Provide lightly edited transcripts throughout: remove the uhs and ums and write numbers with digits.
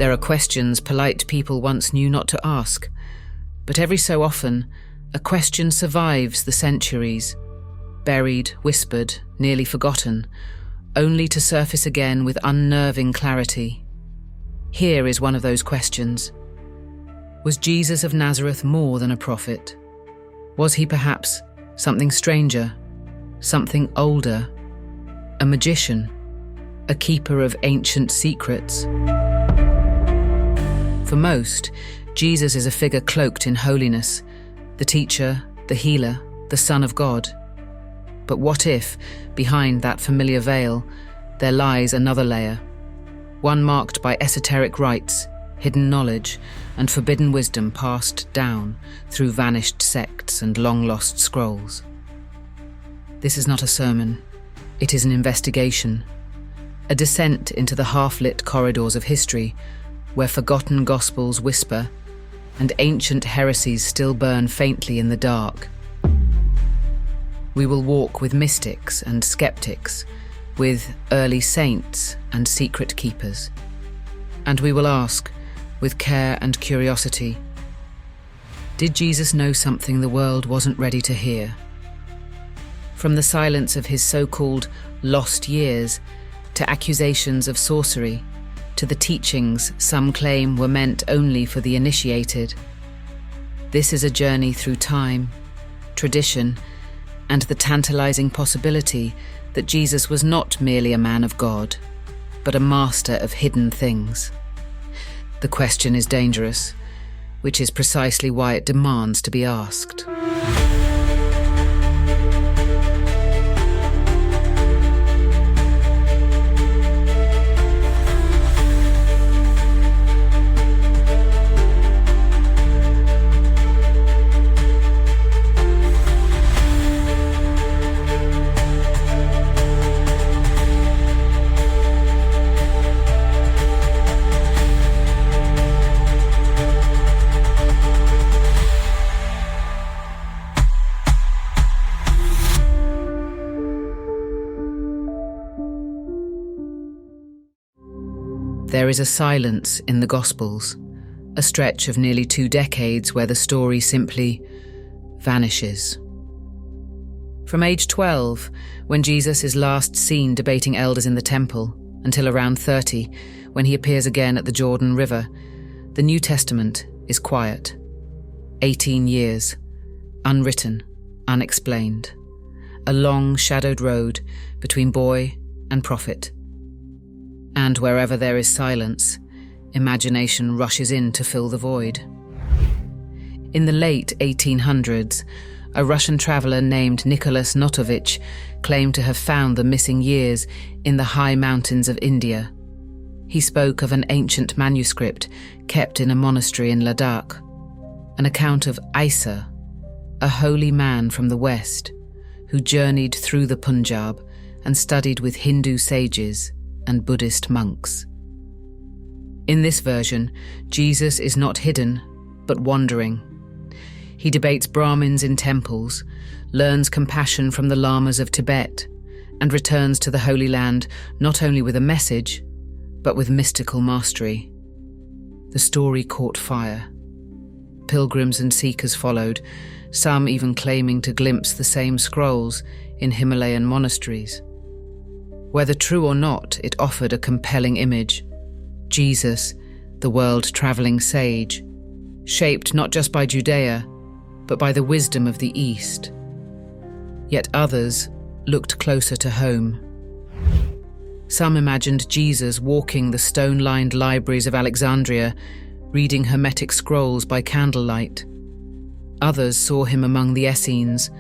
There are questions polite people once knew not to ask, but every so often, a question survives the centuries, buried, whispered, nearly forgotten, only to surface again with unnerving clarity. Here is one of those questions. Was Jesus of Nazareth more than a prophet? Was he perhaps something stranger, something older, a magician, a keeper of ancient secrets? For most, Jesus is a figure cloaked in holiness, the teacher, the healer, the Son of God. But what if, behind that familiar veil, there lies another layer, one marked by esoteric rites, hidden knowledge, and forbidden wisdom passed down through vanished sects and long-lost scrolls? This is not a sermon. It is an investigation, a descent into the half-lit corridors of history, where forgotten gospels whisper and ancient heresies still burn faintly in the dark. We will walk with mystics and skeptics, with early saints and secret keepers. And we will ask, with care and curiosity, did Jesus know something the world wasn't ready to hear? From the silence of his so-called lost years, to accusations of sorcery, to the teachings some claim were meant only for the initiated. This is a journey through time, tradition, and the tantalizing possibility that Jesus was not merely a man of God, but a master of hidden things. The question is dangerous, which is precisely why it demands to be asked. There is a silence in the Gospels, a stretch of nearly 2 decades where the story simply vanishes. From age 12, when Jesus is last seen debating elders in the temple, until around 30, when he appears again at the Jordan River, the New Testament is quiet. 18 years, unwritten, unexplained. A long, shadowed road between boy and prophet. And wherever there is silence, imagination rushes in to fill the void. In the late 1800s, a Russian traveller named Nicholas Notovich claimed to have found the missing years in the high mountains of India. He spoke of an ancient manuscript kept in a monastery in Ladakh, an account of Isa, a holy man from the West, who journeyed through the Punjab and studied with Hindu sages and Buddhist monks. In this version, Jesus is not hidden, but wandering. He debates Brahmins in temples, learns compassion from the lamas of Tibet, and returns to the Holy Land not only with a message, but with mystical mastery. The story caught fire. Pilgrims and seekers followed, some even claiming to glimpse the same scrolls in Himalayan monasteries. Whether true or not, it offered a compelling image. Jesus, the world-travelling sage, shaped not just by Judea, but by the wisdom of the East. Yet others looked closer to home. Some imagined Jesus walking the stone-lined libraries of Alexandria, reading Hermetic scrolls by candlelight. Others saw him among the Essenes,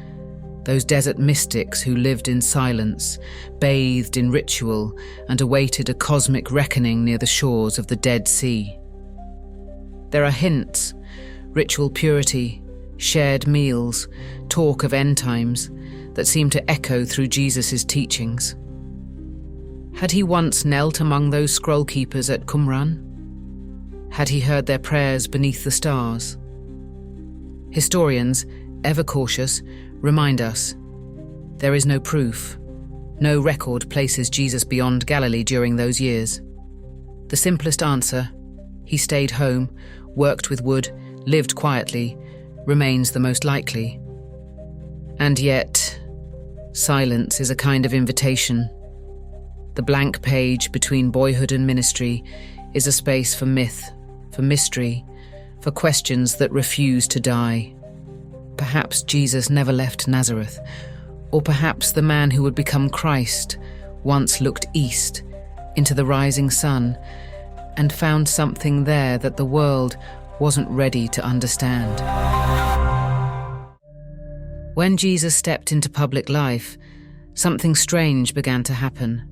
those desert mystics who lived in silence, bathed in ritual, and awaited a cosmic reckoning near the shores of the Dead Sea. There are hints, ritual purity, shared meals, talk of end times, that seem to echo through Jesus' teachings. Had he once knelt among those scroll keepers at Qumran? Had he heard their prayers beneath the stars? Historians, ever cautious, remind us, there is no proof. No record places Jesus beyond Galilee during those years. The simplest answer, he stayed home, worked with wood, lived quietly, remains the most likely. And yet, silence is a kind of invitation. The blank page between boyhood and ministry is a space for myth, for mystery, for questions that refuse to die. Perhaps Jesus never left Nazareth, or perhaps the man who would become Christ once looked east into the rising sun and found something there that the world wasn't ready to understand. When Jesus stepped into public life, something strange began to happen.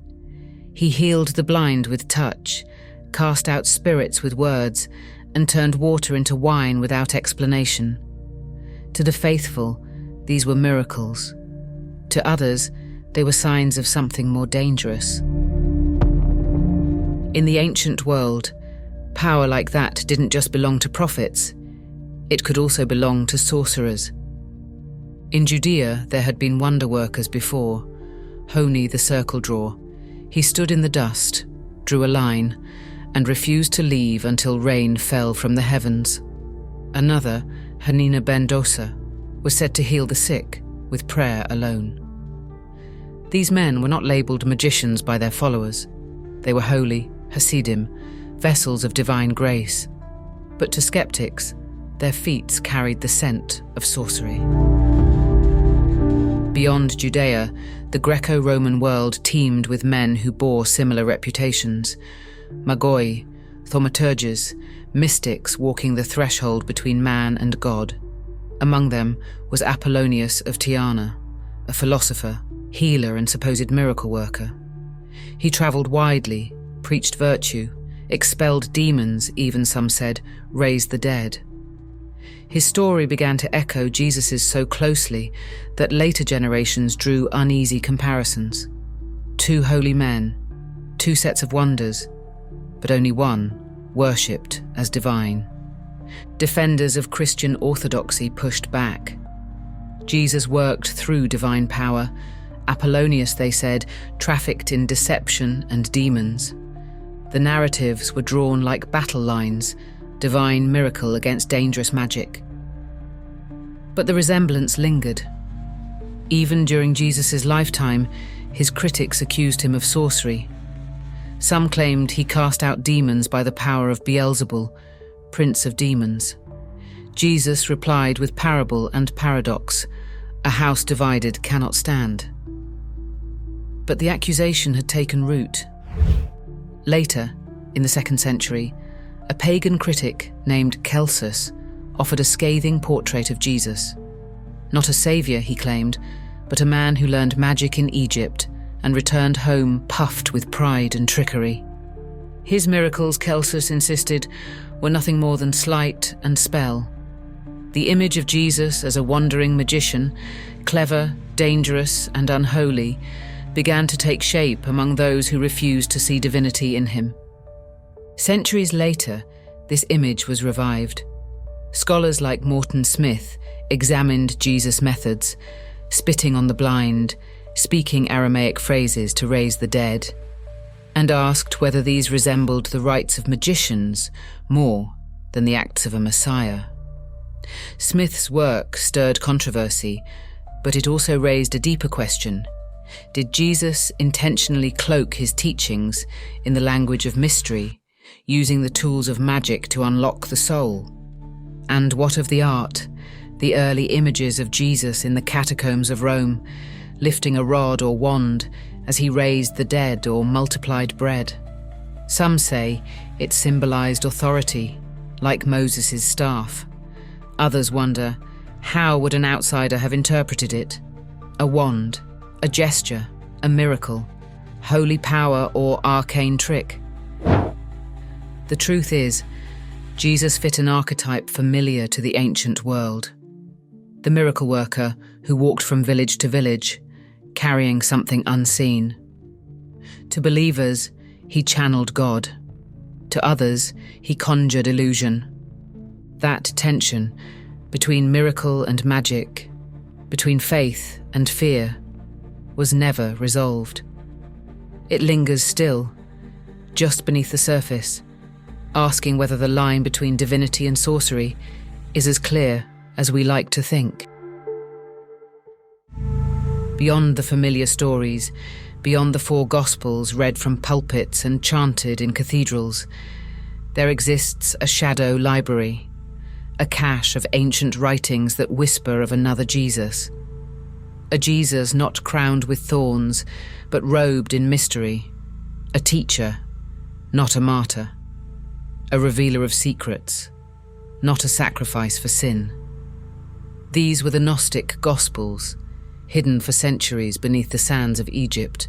He healed the blind with touch, cast out spirits with words, and turned water into wine without explanation. To the faithful, these were miracles. To others, they were signs of something more dangerous. In the ancient world, power like that didn't just belong to prophets. It could also belong to sorcerers. In Judea, there had been wonder workers before. Honi the circle drawer. He stood in the dust, drew a line, and refused to leave until rain fell from the heavens. Another, Hanina ben Dosa, was said to heal the sick with prayer alone. These men were not labelled magicians by their followers. They were holy, Hasidim, vessels of divine grace. But to skeptics, their feats carried the scent of sorcery. Beyond Judea, the Greco-Roman world teemed with men who bore similar reputations. Magoi, thaumaturges, mystics walking the threshold between man and God. Among them was Apollonius of Tyana, a philosopher, healer and supposed miracle worker. He travelled widely, preached virtue, expelled demons, even some said, raised the dead. His story began to echo Jesus's so closely that later generations drew uneasy comparisons. Two holy men, two sets of wonders, but only one worshipped as divine. Defenders of Christian orthodoxy pushed back. Jesus worked through divine power. Apollonius, they said, trafficked in deception and demons. The narratives were drawn like battle lines, divine miracle against dangerous magic. But the resemblance lingered. Even during Jesus' lifetime, his critics accused him of sorcery. Some claimed he cast out demons by the power of Beelzebul, prince of demons. Jesus replied with parable and paradox, "A house divided cannot stand." But the accusation had taken root. Later, in the 2nd century, a pagan critic named Celsus offered a scathing portrait of Jesus. Not a saviour, he claimed, but a man who learned magic in Egypt and returned home puffed with pride and trickery. His miracles, Celsus insisted, were nothing more than sleight and spell. The image of Jesus as a wandering magician, clever, dangerous, and unholy, began to take shape among those who refused to see divinity in him. Centuries later, this image was revived. Scholars like Morton Smith examined Jesus' methods, spitting on the blind, speaking Aramaic phrases to raise the dead, and asked whether these resembled the rites of magicians more than the acts of a messiah. Smith's work stirred controversy, but it also raised a deeper question. Did Jesus intentionally cloak his teachings in the language of mystery, using the tools of magic to unlock the soul? And what of the art, the early images of Jesus in the catacombs of Rome, lifting a rod or wand as he raised the dead or multiplied bread? Some say it symbolized authority, like Moses' staff. Others wonder, how would an outsider have interpreted it? A wand, a gesture, a miracle, holy power or arcane trick? The truth is, Jesus fit an archetype familiar to the ancient world. The miracle worker who walked from village to village, carrying something unseen. To believers, he channeled God. To others, he conjured illusion. That tension between miracle and magic, between faith and fear, was never resolved. It lingers still, just beneath the surface, asking whether the line between divinity and sorcery is as clear as we like to think. Beyond the familiar stories, beyond the 4 Gospels read from pulpits and chanted in cathedrals, there exists a shadow library, a cache of ancient writings that whisper of another Jesus. A Jesus not crowned with thorns, but robed in mystery. A teacher, not a martyr. A revealer of secrets, not a sacrifice for sin. These were the Gnostic Gospels, hidden for centuries beneath the sands of Egypt,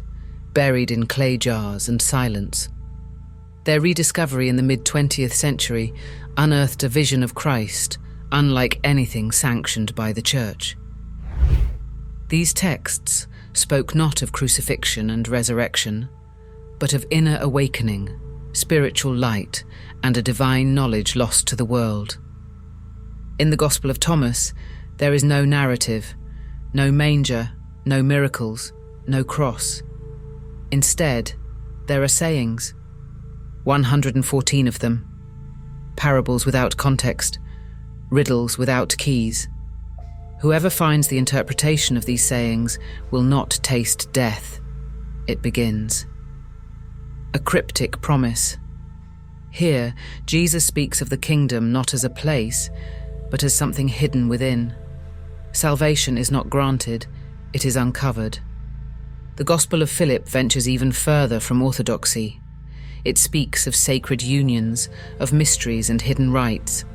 buried in clay jars and silence. Their rediscovery in the mid-20th century unearthed a vision of Christ unlike anything sanctioned by the Church. These texts spoke not of crucifixion and resurrection, but of inner awakening, spiritual light, and a divine knowledge lost to the world. In the Gospel of Thomas, there is no narrative, no manger, no miracles, no cross. Instead, there are sayings, 114 of them, parables without context, riddles without keys. Whoever finds the interpretation of these sayings will not taste death. It begins. A cryptic promise. Here, Jesus speaks of the kingdom not as a place, but as something hidden within. Salvation is not granted, it is uncovered. The Gospel of Philip ventures even further from orthodoxy. It speaks of sacred unions, of mysteries and hidden rites.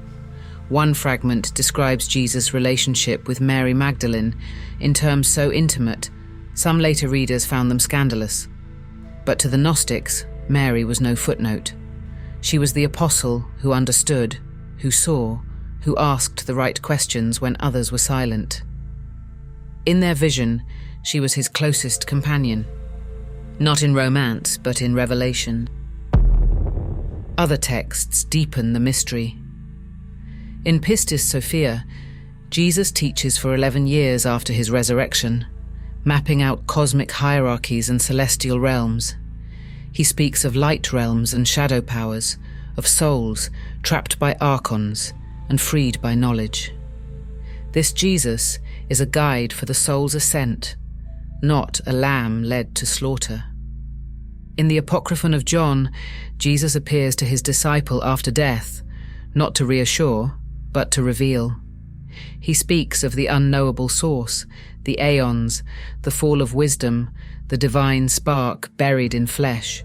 One fragment describes Jesus' relationship with Mary Magdalene in terms so intimate, some later readers found them scandalous. But to the Gnostics, Mary was no footnote. She was the apostle who understood, who saw, who asked the right questions when others were silent. In their vision, she was his closest companion, not in romance, but in revelation. Other texts deepen the mystery. In Pistis Sophia, Jesus teaches for 11 years after his resurrection, mapping out cosmic hierarchies and celestial realms. He speaks of light realms and shadow powers, of souls trapped by archons and freed by knowledge. This Jesus is a guide for the soul's ascent, not a lamb led to slaughter. In the Apocryphon of John, Jesus appears to his disciple after death, not to reassure, but to reveal. He speaks of the unknowable source, the aeons, the fall of wisdom, the divine spark buried in flesh.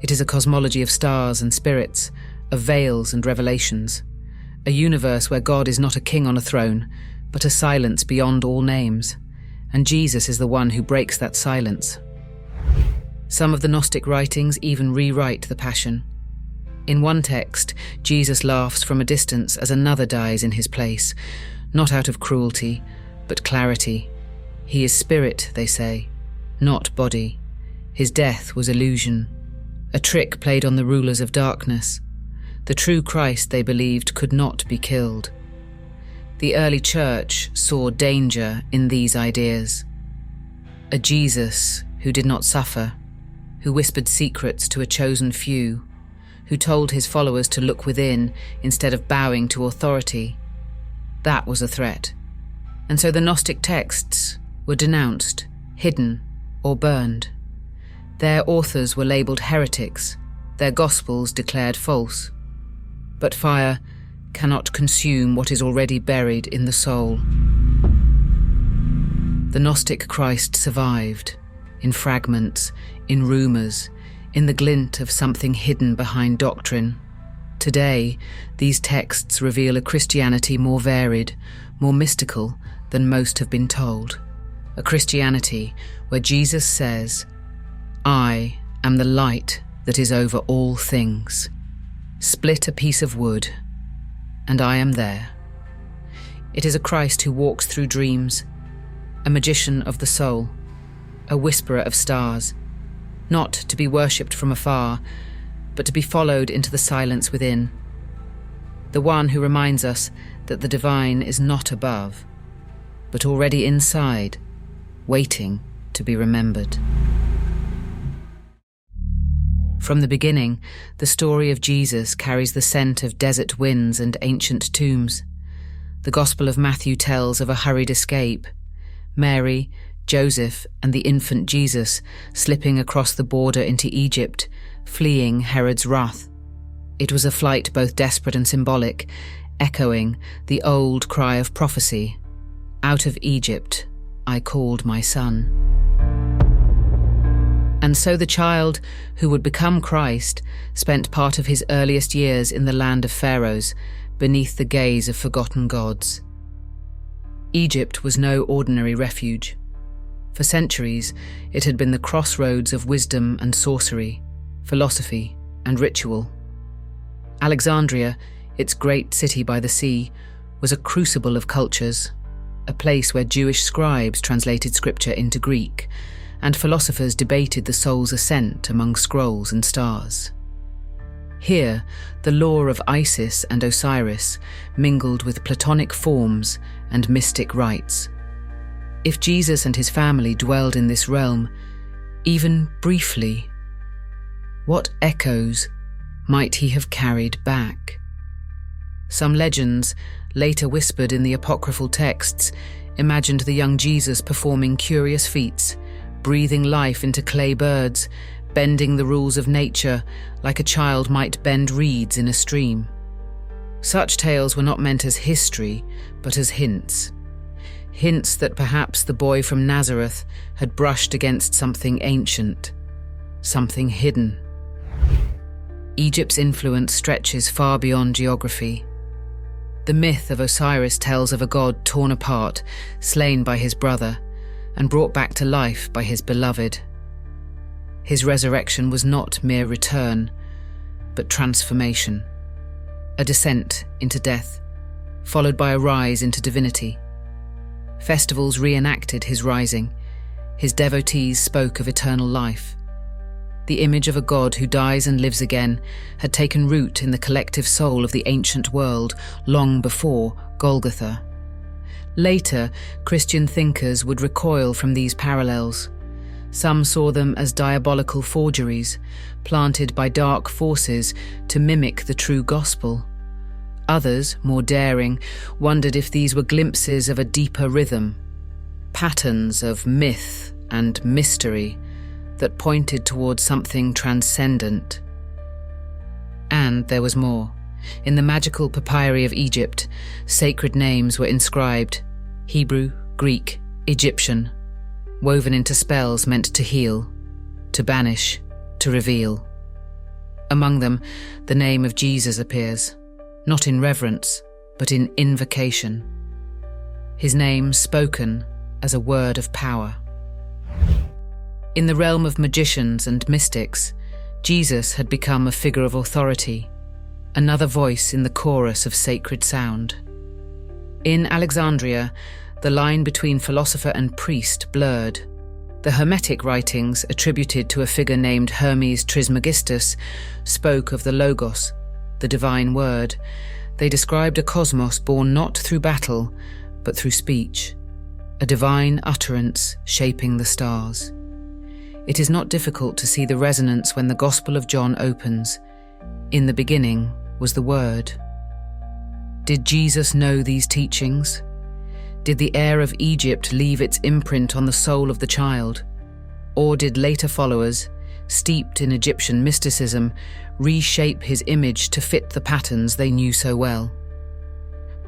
It is a cosmology of stars and spirits, of veils and revelations, a universe where God is not a king on a throne, but a silence beyond all names, and Jesus is the one who breaks that silence. Some of the Gnostic writings even rewrite the Passion. In one text, Jesus laughs from a distance as another dies in his place, not out of cruelty, but clarity. He is spirit, they say, not body. His death was illusion, a trick played on the rulers of darkness. The true Christ, they believed, could not be killed. The early church saw danger in these ideas. A Jesus who did not suffer, who whispered secrets to a chosen few, who told his followers to look within instead of bowing to authority. That was a threat. And so the Gnostic texts were denounced, hidden, or burned. Their authors were labelled heretics, their gospels declared false. But fire cannot consume what is already buried in the soul. The Gnostic Christ survived, in fragments, in rumours, in the glint of something hidden behind doctrine. Today, these texts reveal a Christianity more varied, more mystical than most have been told. A Christianity where Jesus says, "I am the light that is over all things. Split a piece of wood, and I am there." It is a Christ who walks through dreams, a magician of the soul, a whisperer of stars, not to be worshipped from afar, but to be followed into the silence within. The one who reminds us that the divine is not above, but already inside, waiting to be remembered. From the beginning, the story of Jesus carries the scent of desert winds and ancient tombs. The Gospel of Matthew tells of a hurried escape. Mary, Joseph, and the infant Jesus slipping across the border into Egypt, fleeing Herod's wrath. It was a flight both desperate and symbolic, echoing the old cry of prophecy, "Out of Egypt I called my son." And so the child, who would become Christ, spent part of his earliest years in the land of pharaohs, beneath the gaze of forgotten gods. Egypt was no ordinary refuge. For centuries, it had been the crossroads of wisdom and sorcery, philosophy and ritual. Alexandria, its great city by the sea, was a crucible of cultures, a place where Jewish scribes translated scripture into Greek, and philosophers debated the soul's ascent among scrolls and stars. Here, the lore of Isis and Osiris mingled with Platonic forms and mystic rites. If Jesus and his family dwelled in this realm, even briefly, what echoes might he have carried back? Some legends, later whispered in the apocryphal texts, imagined the young Jesus performing curious feats, breathing life into clay birds, bending the rules of nature like a child might bend reeds in a stream. Such tales were not meant as history, but as hints. Hints that perhaps the boy from Nazareth had brushed against something ancient, something hidden. Egypt's influence stretches far beyond geography. The myth of Osiris tells of a god torn apart, slain by his brother, and brought back to life by his beloved. His resurrection was not mere return, but transformation, a descent into death, followed by a rise into divinity. Festivals reenacted his rising. His devotees spoke of eternal life. The image of a god who dies and lives again had taken root in the collective soul of the ancient world long before Golgotha. Later, Christian thinkers would recoil from these parallels. Some saw them as diabolical forgeries, planted by dark forces to mimic the true gospel. Others, more daring, wondered if these were glimpses of a deeper rhythm, patterns of myth and mystery that pointed towards something transcendent. And there was more. In the magical papyri of Egypt, sacred names were inscribed: Hebrew, Greek, Egyptian, woven into spells meant to heal, to banish, to reveal. Among them, the name of Jesus appears, not in reverence, but in invocation. His name spoken as a word of power. In the realm of magicians and mystics, Jesus had become a figure of authority, another voice in the chorus of sacred sound. In Alexandria, the line between philosopher and priest blurred. The Hermetic writings, attributed to a figure named Hermes Trismegistus, spoke of the Logos, the divine word. They described a cosmos born not through battle, but through speech, a divine utterance shaping the stars. It is not difficult to see the resonance when the Gospel of John opens. In the beginning was the Word. Did Jesus know these teachings? Did the air of Egypt leave its imprint on the soul of the child? Or did later followers, steeped in Egyptian mysticism, reshape his image to fit the patterns they knew so well?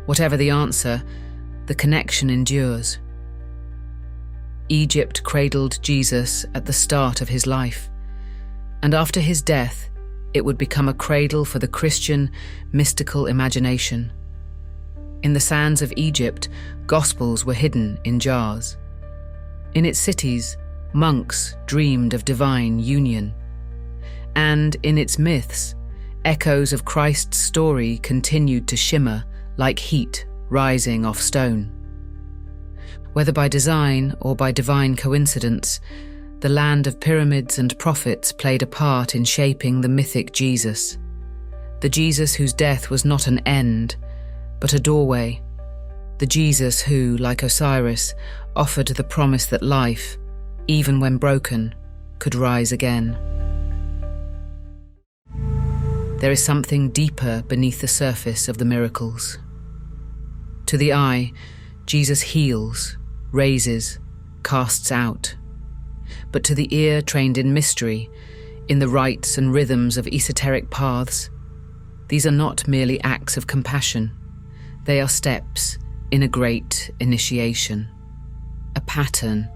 Whatever the answer, the connection endures. Egypt cradled Jesus at the start of his life, and after his death, it would become a cradle for the Christian mystical imagination. In the sands of Egypt, gospels were hidden in jars. In its cities, monks dreamed of divine union. And in its myths, echoes of Christ's story continued to shimmer like heat rising off stone. Whether by design or by divine coincidence, the land of pyramids and prophets played a part in shaping the mythic Jesus. The Jesus whose death was not an end, but a doorway. The Jesus who, like Osiris, offered the promise that life, even when broken, could rise again. there is something deeper beneath the surface of the miracles. To the eye, Jesus heals, raises, casts out. But to the ear trained in mystery, in the rites and rhythms of esoteric paths, these are not merely acts of compassion. They are steps in a great initiation. A pattern,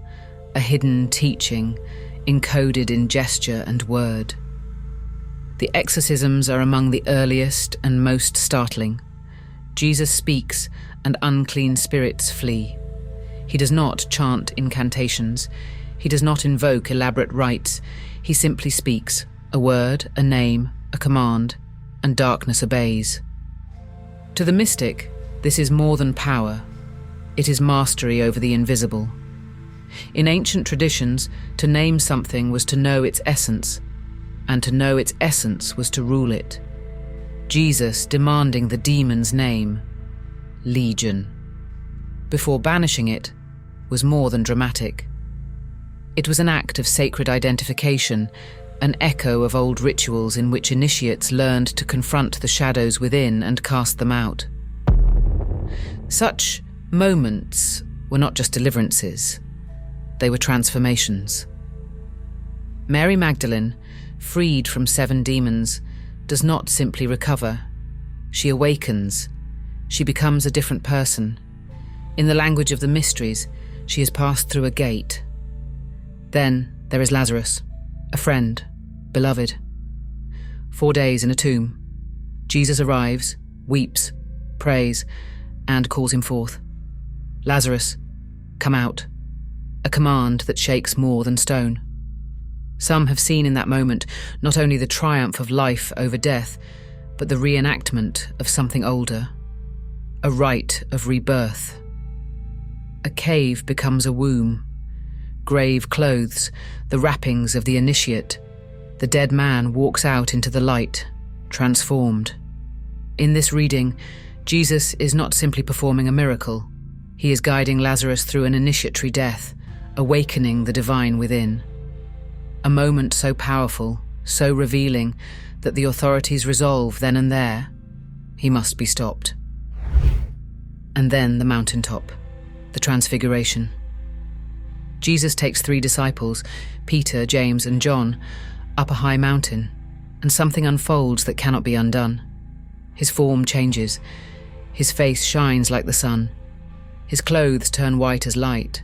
a hidden teaching, encoded in gesture and word. The exorcisms are among the earliest and most startling. Jesus speaks and unclean spirits flee. He does not chant incantations. He does not invoke elaborate rites. He simply speaks, a word, a name, a command, and darkness obeys. To the mystic, this is more than power. It is mastery over the invisible. In ancient traditions, to name something was to know its essence, and to know its essence was to rule it. Jesus demanding the demon's name, Legion, before banishing it, was more than dramatic. It was an act of sacred identification, an echo of old rituals in which initiates learned to confront the shadows within and cast them out. Such moments were not just deliverances, they were transformations. Mary Magdalene, freed from 7 demons, does not simply recover. She awakens. She becomes a different person. In the language of the mysteries, she has passed through a gate. Then there is Lazarus, a friend, beloved. 4 days in a tomb. Jesus arrives, weeps, prays, and calls him forth. Lazarus, come out. A command that shakes more than stone. Some have seen in that moment not only the triumph of life over death, but the reenactment of something older. A rite of rebirth. A cave becomes a womb. Grave clothes, the wrappings of the initiate. The dead man walks out into the light, transformed. In this reading, Jesus is not simply performing a miracle. He is guiding Lazarus through an initiatory death, awakening the divine within. A moment so powerful, so revealing, that the authorities resolve then and there, he must be stopped. And then the mountaintop, the transfiguration. Jesus takes 3 disciples, Peter, James, and John, up a high mountain, and something unfolds that cannot be undone. His form changes. His face shines like the sun. His clothes turn white as light.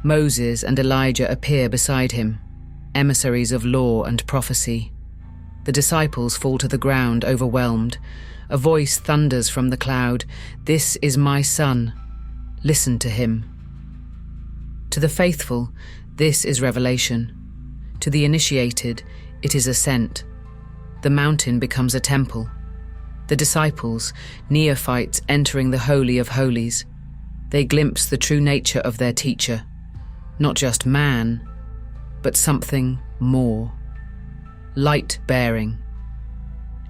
Moses and Elijah appear beside him, emissaries of law and prophecy. The disciples fall to the ground, overwhelmed. A voice thunders from the cloud, "This is my son. Listen to him." To the faithful, this is revelation. To the initiated, it is ascent. The mountain becomes a temple. The disciples, neophytes entering the Holy of Holies. They glimpse the true nature of their teacher. Not just man, but something more. Light-bearing.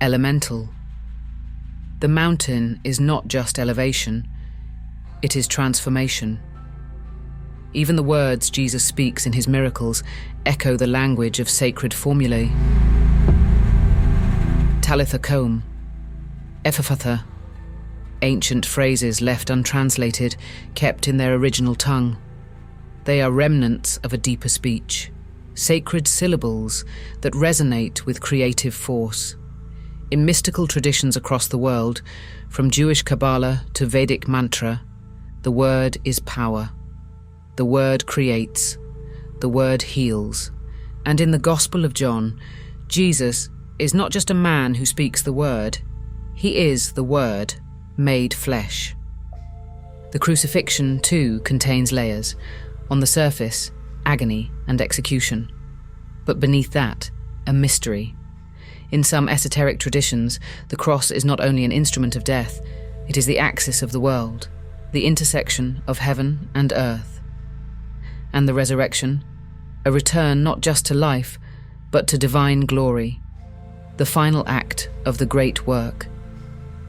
Elemental. The mountain is not just elevation, it is transformation. Even the words Jesus speaks in his miracles echo the language of sacred formulae. Talitha koum, Epaphatha, ancient phrases left untranslated, kept in their original tongue. They are remnants of a deeper speech, sacred syllables that resonate with creative force. In mystical traditions across the world, from Jewish Kabbalah to Vedic mantra, the word is power. The word creates. The word heals. And in the Gospel of John, Jesus is not just a man who speaks the word. He is the Word, made flesh. The crucifixion, too, contains layers. On the surface, agony and execution. But beneath that, a mystery. In some esoteric traditions, the cross is not only an instrument of death, it is the axis of the world, the intersection of heaven and earth. And the resurrection, a return not just to life, but to divine glory, the final act of the great work.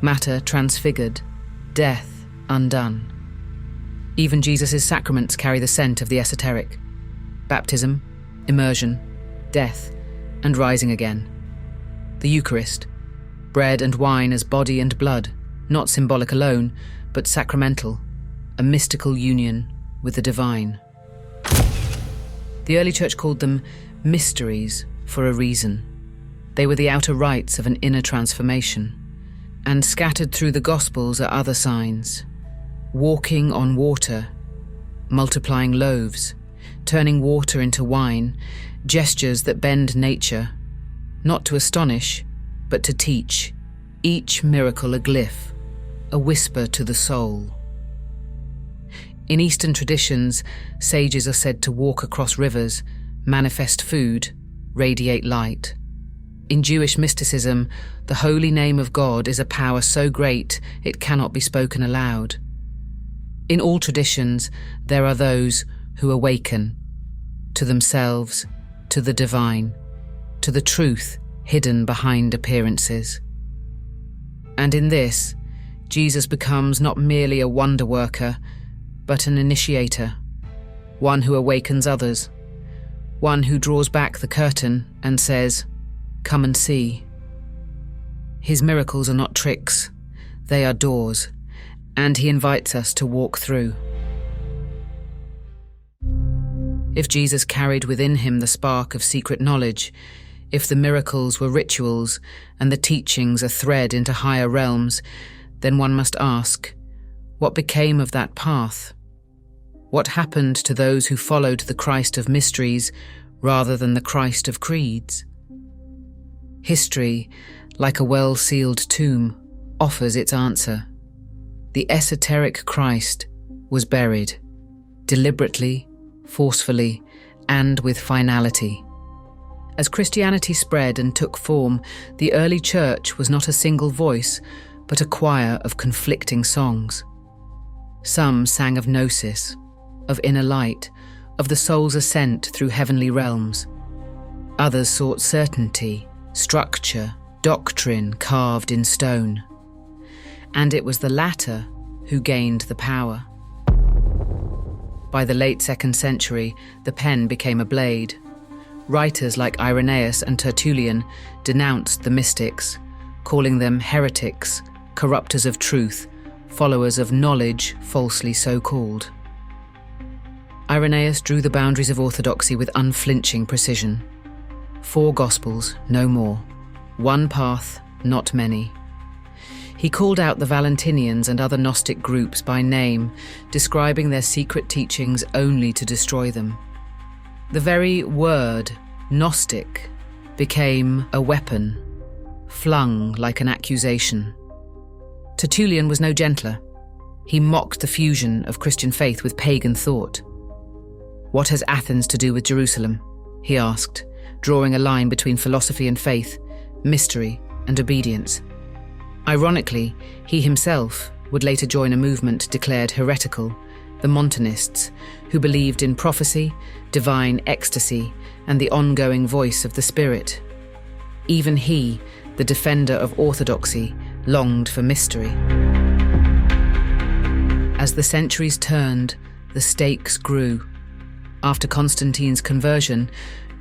Matter transfigured, death undone. Even Jesus' sacraments carry the scent of the esoteric. Baptism, immersion, death, and rising again. The Eucharist, bread and wine as body and blood, not symbolic alone, but sacramental, a mystical union with the divine. The early church called them mysteries for a reason. They were the outer rites of an inner transformation. And scattered through the Gospels are other signs: walking on water, multiplying loaves, turning water into wine, gestures that bend nature, not to astonish, but to teach, each miracle a glyph, a whisper to the soul. In Eastern traditions, sages are said to walk across rivers, manifest food, radiate light. In Jewish mysticism, the holy name of God is a power so great it cannot be spoken aloud. In all traditions, there are those who awaken to themselves, to the divine, to the truth hidden behind appearances. And in this, Jesus becomes not merely a wonder worker, but an initiator, one who awakens others, one who draws back the curtain and says, "Come and see." His miracles are not tricks, they are doors, and he invites us to walk through. If Jesus carried within him the spark of secret knowledge, if the miracles were rituals and the teachings a thread into higher realms, then one must ask, what became of that path? What happened to those who followed the Christ of mysteries rather than the Christ of creeds? History, like a well-sealed tomb, offers its answer. The esoteric Christ was buried, deliberately, forcefully, and with finality. As Christianity spread and took form, the early church was not a single voice, but a choir of conflicting songs. Some sang of gnosis, of inner light, of the soul's ascent through heavenly realms. Others sought certainty, structure, doctrine carved in stone. And it was the latter who gained the power. By the late 2nd century, the pen became a blade. Writers like Irenaeus and Tertullian denounced the mystics, calling them heretics, corrupters of truth, followers of knowledge falsely so called. Irenaeus drew the boundaries of orthodoxy with unflinching precision. 4 Gospels, no more. One path, not many. He called out the Valentinians and other Gnostic groups by name, describing their secret teachings only to destroy them. The very word, Gnostic, became a weapon, flung like an accusation. Tertullian was no gentler. He mocked the fusion of Christian faith with pagan thought. "What has Athens to do with Jerusalem?" he asked, drawing a line between philosophy and faith, mystery and obedience. Ironically, he himself would later join a movement declared heretical, the Montanists, who believed in prophecy, divine ecstasy, and the ongoing voice of the Spirit. Even he, the defender of orthodoxy, longed for mystery. As the centuries turned, the stakes grew. After Constantine's conversion,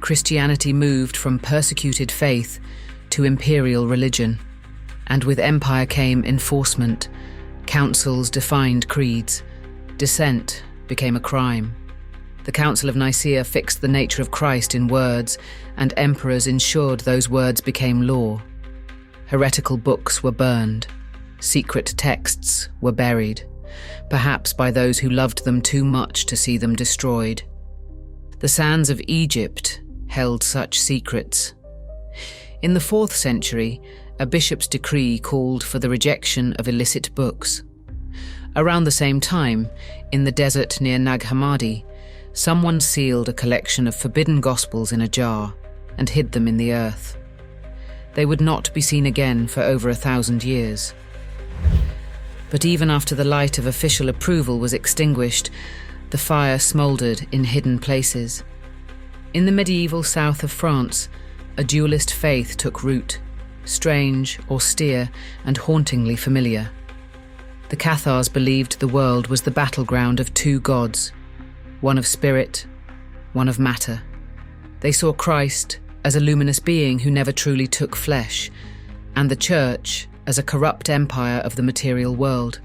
Christianity moved from persecuted faith to imperial religion. And with empire came enforcement. Councils defined creeds. Dissent became a crime. The Council of Nicaea fixed the nature of Christ in words, and emperors ensured those words became law. Heretical books were burned. Secret texts were buried, perhaps by those who loved them too much to see them destroyed. The sands of Egypt held such secrets. In the 4th century, a bishop's decree called for the rejection of illicit books. Around the same time, in the desert near Nag Hammadi, someone sealed a collection of forbidden gospels in a jar and hid them in the earth. They would not be seen again for over 1,000 years. But even after the light of official approval was extinguished, the fire smouldered in hidden places. In the medieval south of France, a dualist faith took root, strange, austere, and hauntingly familiar. The Cathars believed the world was the battleground of 2 gods, one of spirit, one of matter. They saw Christ as a luminous being who never truly took flesh, and the Church as a corrupt empire of the material world.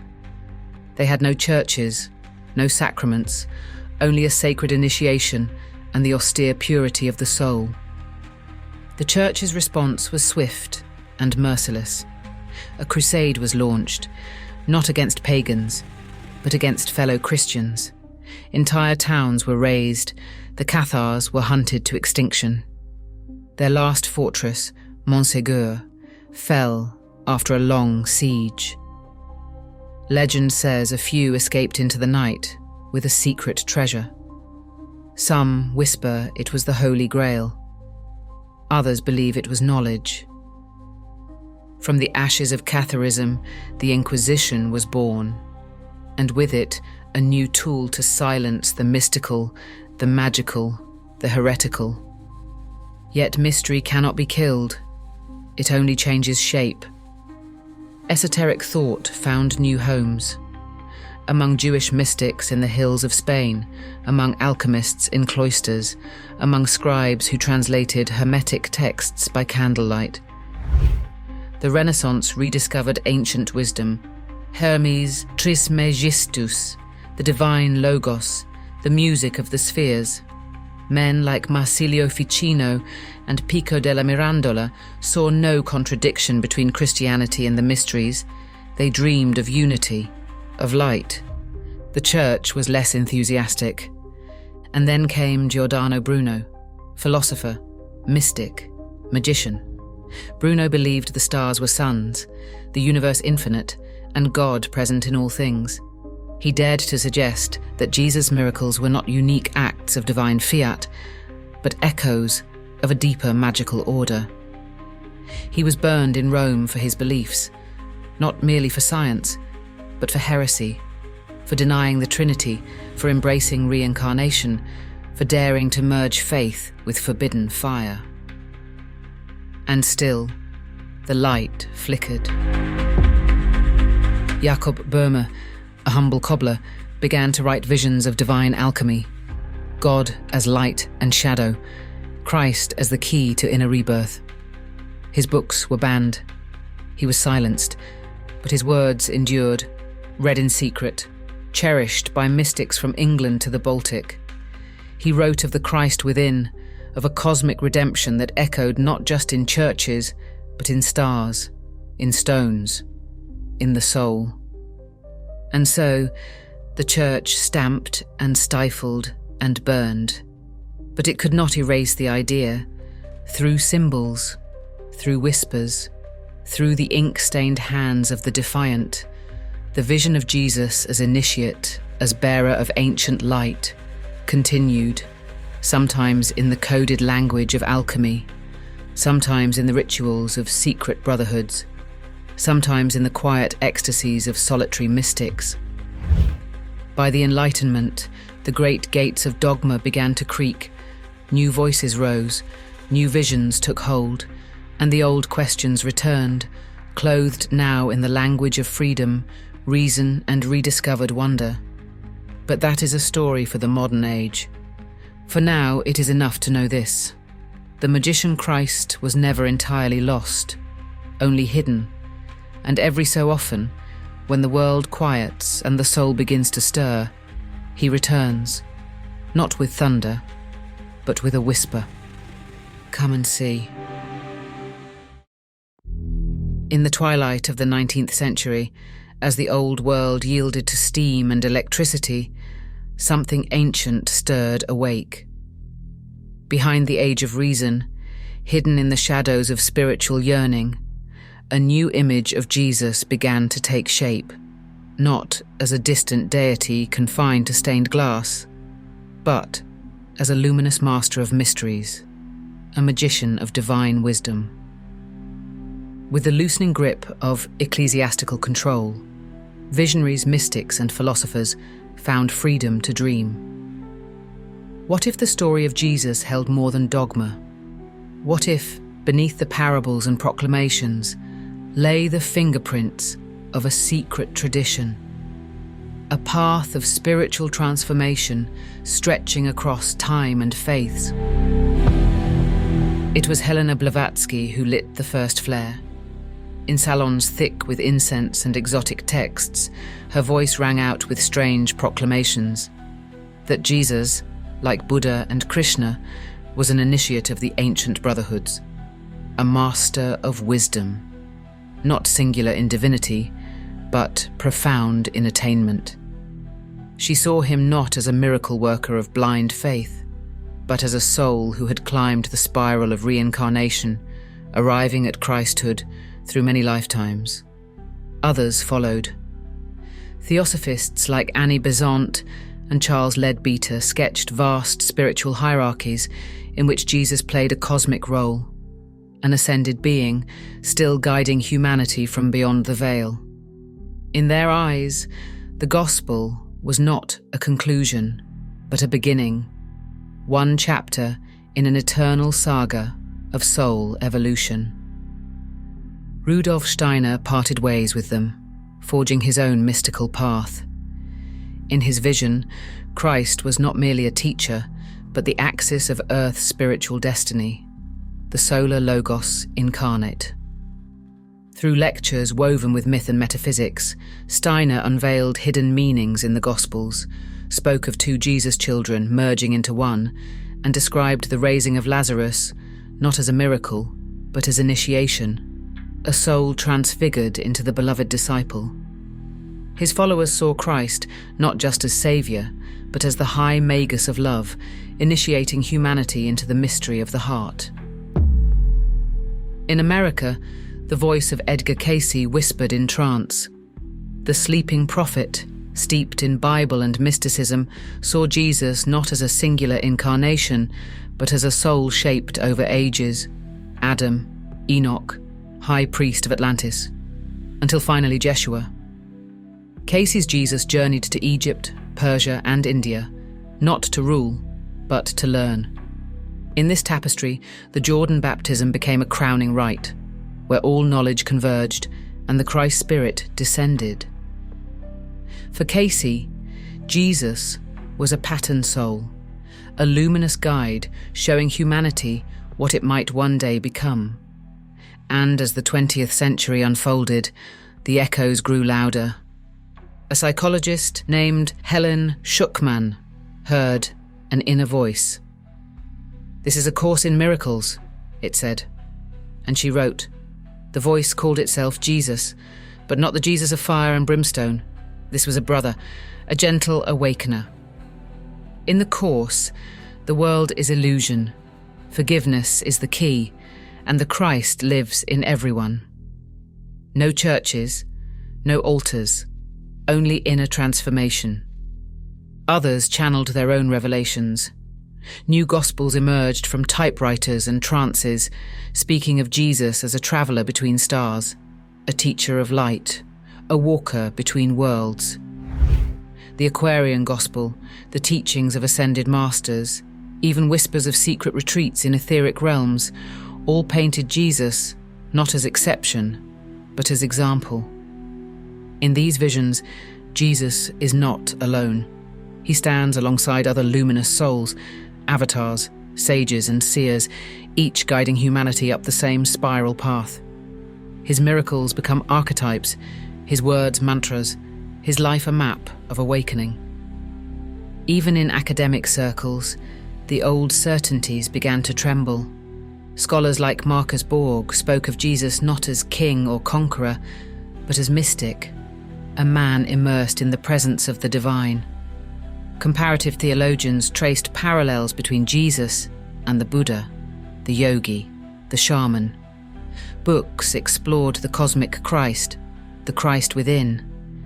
They had no churches, no sacraments, only a sacred initiation and the austere purity of the soul. The Church's response was swift and merciless. A crusade was launched, not against pagans, but against fellow Christians. Entire towns were razed, the Cathars were hunted to extinction. Their last fortress, Montségur, fell after a long siege. Legend says a few escaped into the night with a secret treasure. Some whisper it was the Holy Grail. Others believe it was knowledge. From the ashes of Catharism, the Inquisition was born, and with it, a new tool to silence the mystical, the magical, the heretical. Yet mystery cannot be killed. It only changes shape. Esoteric thought found new homes. Among Jewish mystics in the hills of Spain, among alchemists in cloisters, among scribes who translated hermetic texts by candlelight. The Renaissance rediscovered ancient wisdom, Hermes Trismegistus, the divine logos, the music of the spheres. Men like Marsilio Ficino and Pico della Mirandola saw no contradiction between Christianity and the mysteries. They dreamed of unity, of light. The Church was less enthusiastic. And then came Giordano Bruno, philosopher, mystic, magician. Bruno believed the stars were suns, the universe infinite, and God present in all things. He dared to suggest that Jesus' miracles were not unique acts of divine fiat, but echoes of a deeper magical order. He was burned in Rome for his beliefs, not merely for science, but for heresy, for denying the Trinity, for embracing reincarnation, for daring to merge faith with forbidden fire. And still, the light flickered. Jakob Böhme, a humble cobbler, began to write visions of divine alchemy, God as light and shadow, Christ as the key to inner rebirth. His books were banned. He was silenced, but his words endured, read in secret, cherished by mystics from England to the Baltic. He wrote of the Christ within, of a cosmic redemption that echoed not just in churches, but in stars, in stones, in the soul. And so, the Church stamped and stifled and burned. But it could not erase the idea. Through symbols, through whispers, through the ink-stained hands of the defiant, the vision of Jesus as initiate, as bearer of ancient light, continued, sometimes in the coded language of alchemy, sometimes in the rituals of secret brotherhoods, sometimes in the quiet ecstasies of solitary mystics. By the Enlightenment, the great gates of dogma began to creak, new voices rose, new visions took hold, and the old questions returned, clothed now in the language of freedom, reason, and rediscovered wonder. But that is a story for the modern age. For now, it is enough to know this. The magician Christ was never entirely lost, only hidden, and every so often, when the world quiets and the soul begins to stir, he returns, not with thunder, but with a whisper. Come and see. In the twilight of the 19th century, as the old world yielded to steam and electricity, something ancient stirred awake. Behind the age of reason, hidden in the shadows of spiritual yearning, a new image of Jesus began to take shape, not as a distant deity confined to stained glass, but as a luminous master of mysteries, a magician of divine wisdom. With the loosening grip of ecclesiastical control, visionaries, mystics, and philosophers found freedom to dream. What if the story of Jesus held more than dogma? What if, beneath the parables and proclamations, lay the fingerprints of a secret tradition, a path of spiritual transformation stretching across time and faiths? It was Helena Blavatsky who lit the first flare. In salons thick with incense and exotic texts, her voice rang out with strange proclamations that Jesus, like Buddha and Krishna, was an initiate of the ancient brotherhoods, a master of wisdom, not singular in divinity, but profound in attainment. She saw him not as a miracle worker of blind faith, but as a soul who had climbed the spiral of reincarnation, arriving at Christhood through many lifetimes. Others followed. Theosophists like Annie Besant and Charles Leadbeater sketched vast spiritual hierarchies in which Jesus played a cosmic role, an ascended being still guiding humanity from beyond the veil. In their eyes, the gospel was not a conclusion, but a beginning, one chapter in an eternal saga of soul evolution. Rudolf Steiner parted ways with them, forging his own mystical path. In his vision, Christ was not merely a teacher, but the axis of Earth's spiritual destiny, the solar logos incarnate. Through lectures woven with myth and metaphysics, Steiner unveiled hidden meanings in the Gospels, spoke of two Jesus children merging into one, and described the raising of Lazarus not as a miracle, but as initiation, a soul transfigured into the beloved disciple. His followers saw Christ not just as Saviour, but as the high magus of love, initiating humanity into the mystery of the heart. In America, the voice of Edgar Cayce whispered in trance. The sleeping prophet, steeped in Bible and mysticism, saw Jesus not as a singular incarnation, but as a soul shaped over ages, Adam, Enoch, High Priest of Atlantis, until finally Jeshua. Cayce's Jesus journeyed to Egypt, Persia, and India, not to rule, but to learn. In this tapestry, the Jordan baptism became a crowning rite, where all knowledge converged and the Christ Spirit descended. For Cayce, Jesus was a pattern soul, a luminous guide showing humanity what it might one day become. And as the 20th century unfolded, the echoes grew louder. A psychologist named Helen Schuckman heard an inner voice. "This is a course in miracles," it said. And she wrote, "The voice called itself Jesus, but not the Jesus of fire and brimstone. This was a brother, a gentle awakener." In the course, the world is illusion. Forgiveness is the key, and the Christ lives in everyone. No churches, no altars, only inner transformation. Others channeled their own revelations. New gospels emerged from typewriters and trances, speaking of Jesus as a traveller between stars, a teacher of light, a walker between worlds. The Aquarian gospel, the teachings of ascended masters, even whispers of secret retreats in etheric realms, all painted Jesus not as exception, but as example. In these visions, Jesus is not alone. He stands alongside other luminous souls, avatars, sages and seers, each guiding humanity up the same spiral path. His miracles become archetypes, his words mantras, his life a map of awakening. Even in academic circles, the old certainties began to tremble. Scholars like Marcus Borg spoke of Jesus not as king or conqueror, but as mystic, a man immersed in the presence of the divine. Comparative theologians traced parallels between Jesus and the Buddha, the yogi, the shaman. Books explored the cosmic Christ, the Christ within,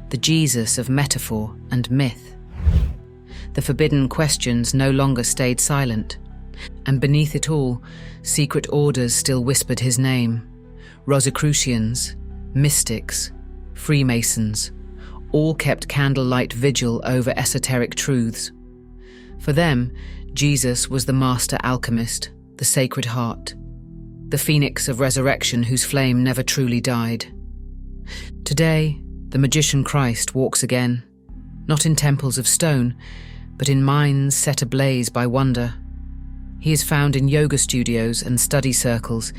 the Jesus of metaphor and myth. The forbidden questions no longer stayed silent, and beneath it all, secret orders still whispered his name. Rosicrucians, mystics, Freemasons, all kept candlelight vigil over esoteric truths. For them, Jesus was the master alchemist, the sacred heart, the phoenix of resurrection whose flame never truly died. Today, the magician Christ walks again, not in temples of stone, but in minds set ablaze by wonder. He is found in yoga studios and study circles,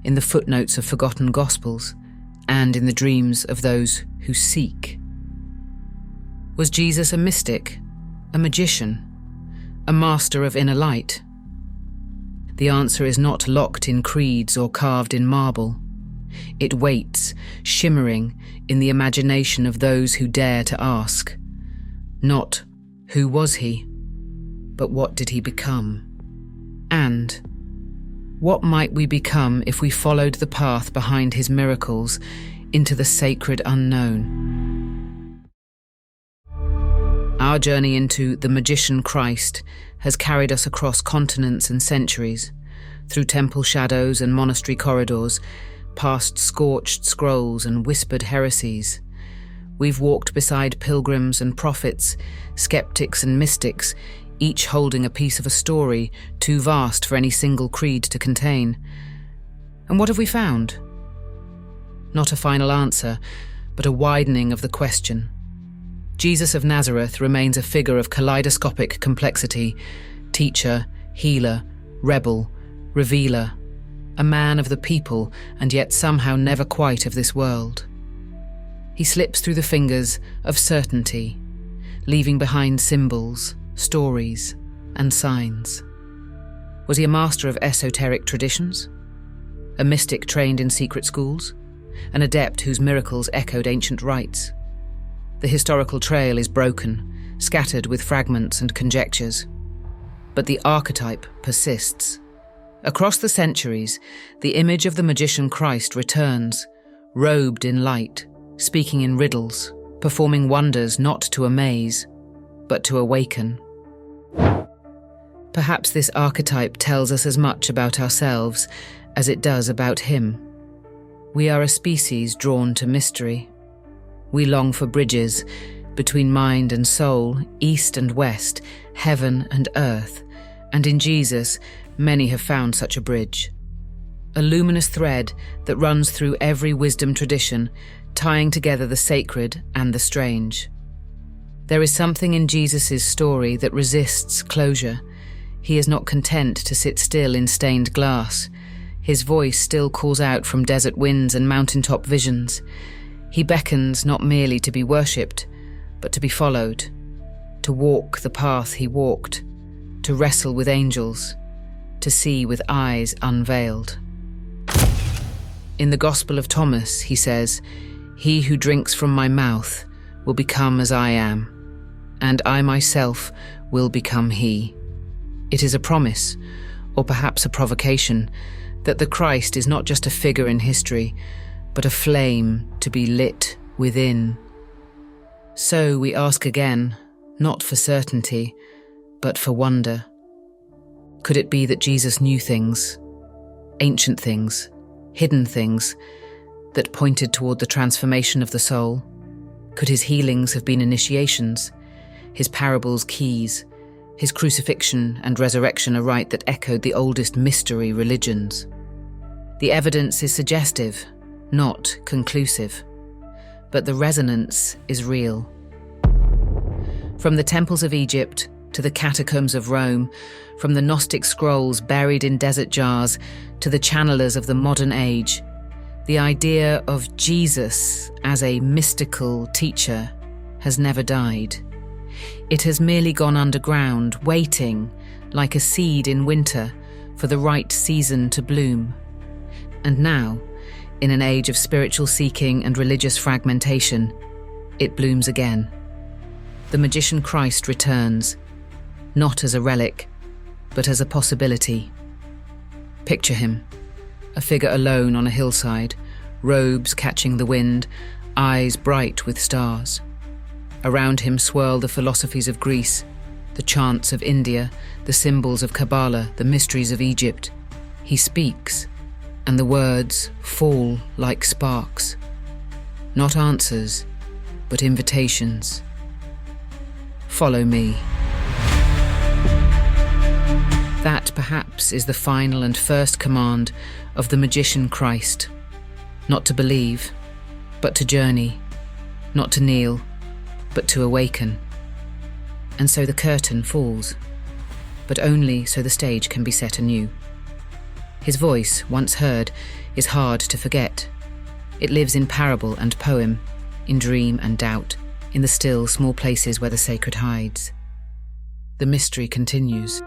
in the footnotes of forgotten gospels, and in the dreams of those who seek. Was Jesus a mystic, a magician, a master of inner light? The answer is not locked in creeds or carved in marble. It waits, shimmering in the imagination of those who dare to ask. Not, who was he? But what did he become? And what might we become if we followed the path behind his miracles into the sacred unknown? Our journey into the magician Christ has carried us across continents and centuries, through temple shadows and monastery corridors, past scorched scrolls and whispered heresies. We've walked beside pilgrims and prophets, skeptics and mystics, each holding a piece of a story too vast for any single creed to contain. And what have we found? Not a final answer, but a widening of the question. Jesus of Nazareth remains a figure of kaleidoscopic complexity, teacher, healer, rebel, revealer, a man of the people and yet somehow never quite of this world. He slips through the fingers of certainty, leaving behind symbols, stories, and signs. Was he a master of esoteric traditions? A mystic trained in secret schools? An adept whose miracles echoed ancient rites? The historical trail is broken, scattered with fragments and conjectures. But the archetype persists. Across the centuries, the image of the magician Christ returns, robed in light, speaking in riddles, performing wonders not to amaze, but to awaken. Perhaps this archetype tells us as much about ourselves as it does about him. We are a species drawn to mystery. We long for bridges between mind and soul, east and west, heaven and earth, and in Jesus, many have found such a bridge. A luminous thread that runs through every wisdom tradition, tying together the sacred and the strange. There is something in Jesus' story that resists closure. He is not content to sit still in stained glass. His voice still calls out from desert winds and mountaintop visions. He beckons not merely to be worshipped, but to be followed, to walk the path he walked, to wrestle with angels, to see with eyes unveiled. In the Gospel of Thomas, he says, "He who drinks from my mouth will become as I am, and I myself will become he." It is a promise, or perhaps a provocation, that the Christ is not just a figure in history, but a flame to be lit within. So we ask again, not for certainty, but for wonder. Could it be that Jesus knew things, ancient things, hidden things, that pointed toward the transformation of the soul? Could his healings have been initiations, his parables keys, his crucifixion and resurrection a rite that echoed the oldest mystery religions? The evidence is suggestive, not conclusive, but the resonance is real. From the temples of Egypt to the catacombs of Rome, from the Gnostic scrolls buried in desert jars to the channelers of the modern age, the idea of Jesus as a mystical teacher has never died. It has merely gone underground, waiting, like a seed in winter, for the right season to bloom. And now, in an age of spiritual seeking and religious fragmentation, it blooms again. The magician Christ returns, not as a relic, but as a possibility. Picture him, a figure alone on a hillside, robes catching the wind, eyes bright with stars. Around him swirl the philosophies of Greece, the chants of India, the symbols of Kabbalah, the mysteries of Egypt. He speaks, and the words fall like sparks. Not answers, but invitations. Follow me. That perhaps is the final and first command of the magician Christ. Not to believe, but to journey. Not to kneel, but to awaken. And so the curtain falls, but only so the stage can be set anew. His voice, once heard, is hard to forget. It lives in parable and poem, in dream and doubt, in the still, small places where the sacred hides. The mystery continues.